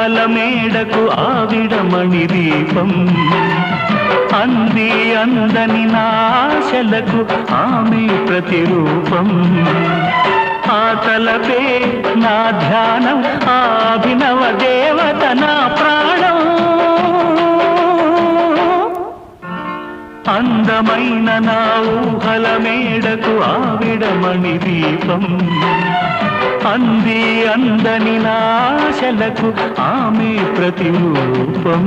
ఊహల మేడకు ఆవిడమణి దీపం అంది అందని నాశలకు ఆమె ప్రతిరూపం ఆ తలపే నా ధ్యానం ఆ అభినవ దేవత నా ప్రాణం అందమైన నా ఊహల మేడకు ఆవిడమణి దీపం అంది అందని నాశలకు ఆమె ప్రతిరూపం